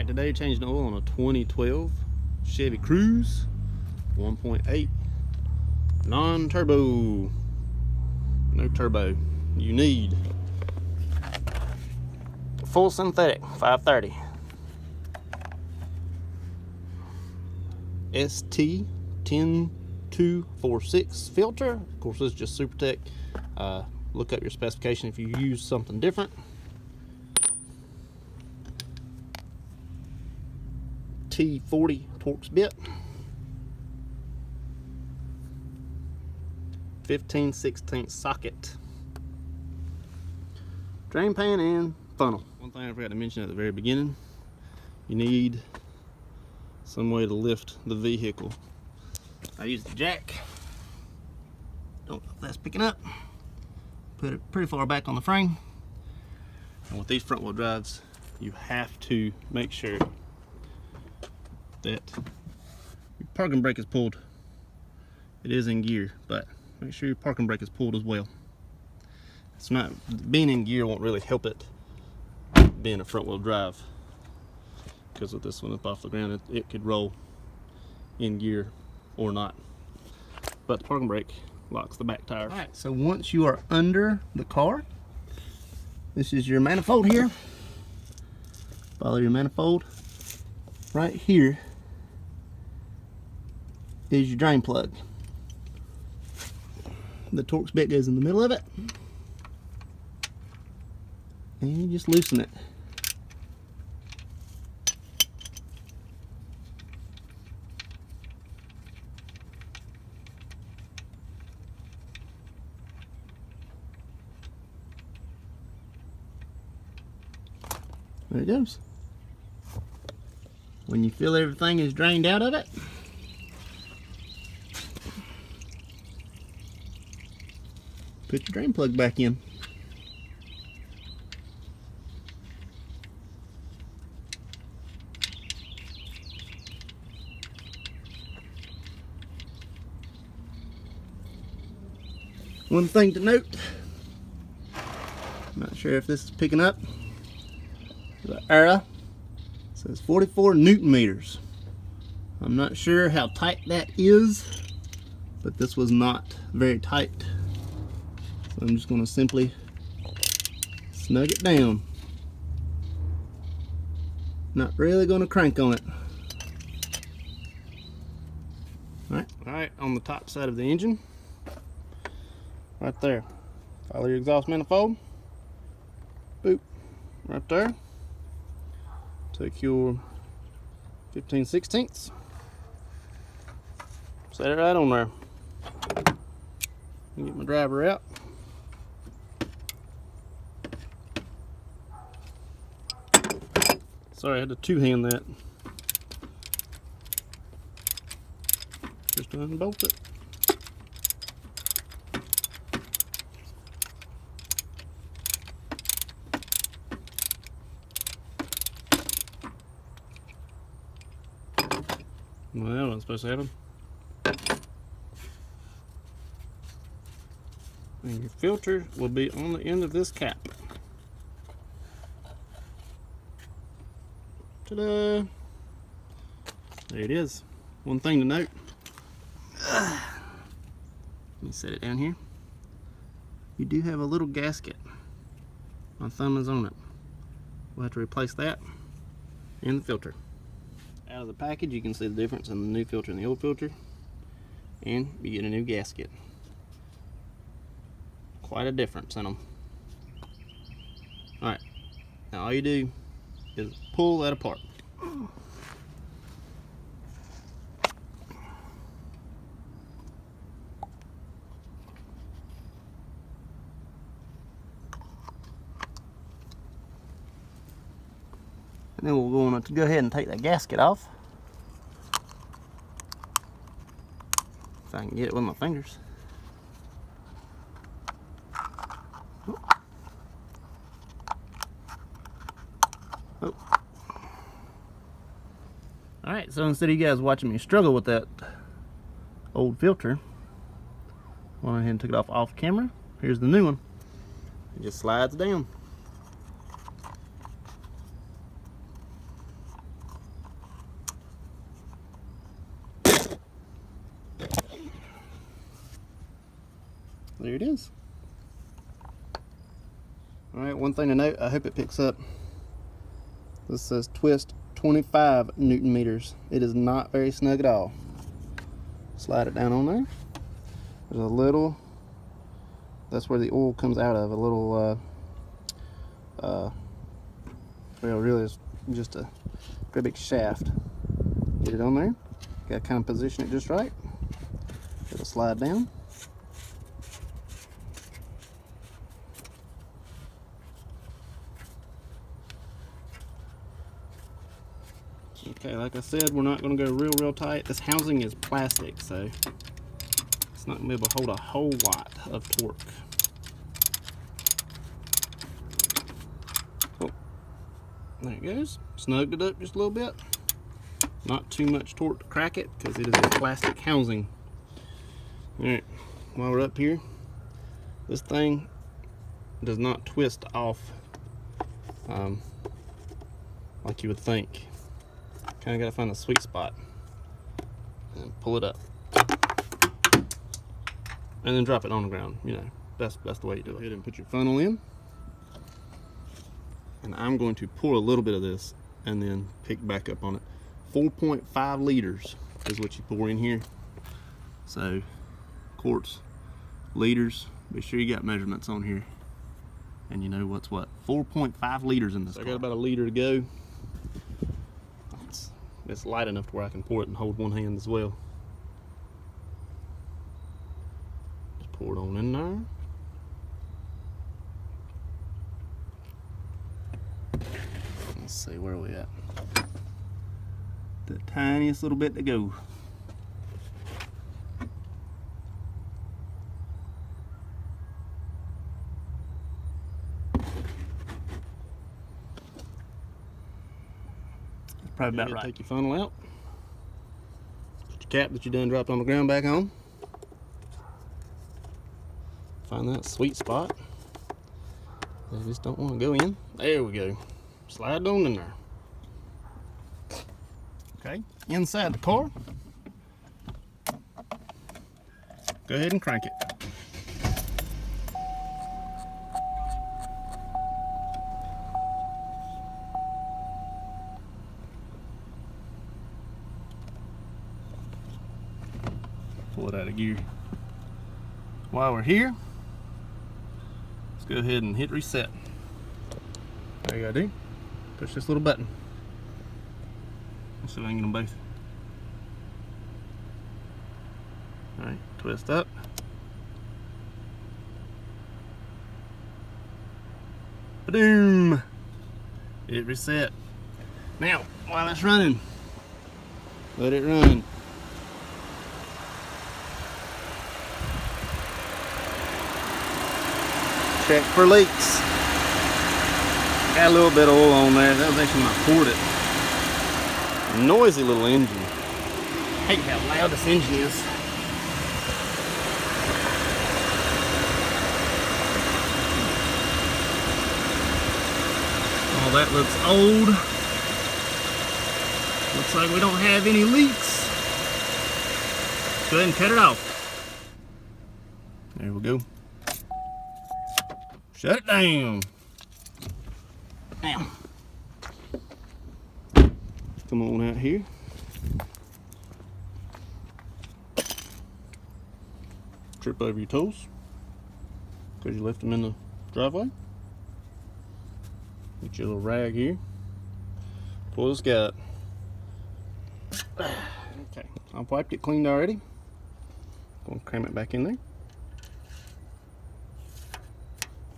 Alright, today changing oil on a 2012 Chevy Cruze 1.8 non-turbo. No turbo. You need full synthetic 530 ST10246 filter. Of course, this is just SuperTech. Look up your specification if you use something different. T40 Torx bit, 15/16 socket, drain pan and funnel. One thing I forgot to mention at the very beginning, you need some way to lift the vehicle. I use the jack. Don't know if that's picking up. Put it pretty far back on the frame. And with these front wheel drives, you have to make sure that your parking brake is pulled. It is in gear, but make sure your parking brake is pulled as well. It's not, being in gear won't really help it being a front wheel drive, because with this one up off the ground, it could roll in gear or not. But the parking brake locks the back tire. Alright, so once you are under the car, this is your manifold here. Follow your manifold. Right here is your drain plug. The Torx bit goes in the middle of it, and you just loosen it. There it goes. When you feel everything is drained out of it, put your drain plug back in. One thing to note, I'm not sure if this is picking up, the arrow says 44 Newton meters. I'm not sure how tight that is, but this was not very tight. So I'm just going to simply snug it down. Not really going to crank on it. Alright, on the top side of the engine, right there. Follow your exhaust manifold. Boop, right there. Take your 15/16, set it right on there. Get my driver out. Sorry, I had to two-hand that. Just unbolt it. Well, that wasn't supposed to happen. And your filter will be on the end of this cap. Ta-da! There it is. One thing to note. Let me set it down here. You do have a little gasket. My thumb is on it. We'll have to replace that and the filter. Out of the package, you can see the difference in the new filter and the old filter, and you get a new gasket. Quite a difference in them. Alright, now all you do is pull that apart. And then we're going to go ahead and take that gasket off. If I can get it with my fingers. Oh. Alright, so instead of you guys watching me struggle with that old filter, I went ahead and took it off camera. Here's the new one. It just slides down. there it is. Alright, one thing to note, I hope it picks up. This says twist 25 Newton meters. It is not very snug at all. Slide it down on there. There's a little, that's where the oil comes out of, a little, well, really it's just a great big shaft. Get it on there. Got to kind of position it just right. It'll slide down. Okay, like I said, we're not going to go real tight. This housing is plastic, so it's not going to be able to hold a whole lot of torque. Oh, there it goes. Snugged it up just a little bit. Not too much torque to crack it because it is a plastic housing. Alright, while we're up here, this thing does not twist off like you would think. Kind of got to find the sweet spot and pull it up and then drop it on the ground. You know, that's the way you do it. Go ahead and put your funnel in, and I'm going to pour a little bit of this and then pick back up on it. 4.5 liters is what you pour in here. So quarts, liters, be sure you got measurements on here and you know what's what. 4.5 liters in this. So I got about a liter to go. It's light enough to where I can pour it and hold one hand as well. Just pour it on in there. Let's see, where are we at? The tiniest little bit to go. Probably about right. Take your funnel out. Put your cap that you done dropped on the ground back on. Find that sweet spot. They just don't want to go in. There we go. Slide on in there. Okay, inside the car. Go ahead and crank it. Pull it out of gear. While we're here, let's go ahead and hit reset. All you gotta do, push this little button. Let's see if I can get them both. All right, twist up. Boom! Hit reset. Now, while it's running, let it run. Check for leaks. Got a little bit of oil on there. That was actually when I poured it. Noisy little engine. Hate how loud this engine is. Oh, that looks old. Looks like we don't have any leaks. Go ahead and cut it off. There we go. Shut it down. Now, come on out here. Trip over your toes because you left them in the driveway. Get your little rag here. Pull this guy up. Okay, I've wiped it cleaned already. Going to cram it back in there.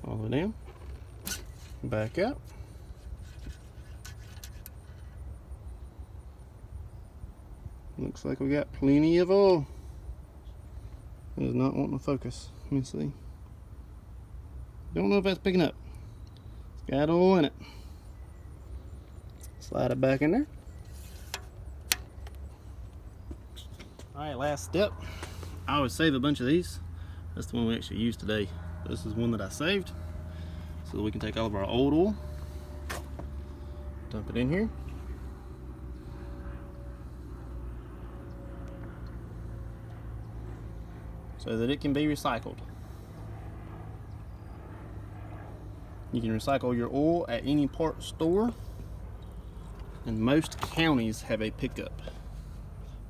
All the way down. Back up. Looks like we got plenty of oil. It is not wanting to focus. Let me see. Don't know if that's picking up. It's got oil in it. Slide it back in there. Alright, last step. I always save a bunch of these. That's the one we actually used today. This is one that I saved so that we can take all of our old oil, dump it in here. So that it can be recycled. You can recycle your oil at any parts store, and most counties have a pickup.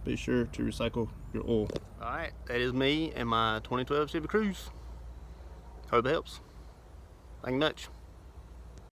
Be sure to recycle your oil. Alright, that is me and my 2012 Chevy Cruze. Hope it helps. Thank you much.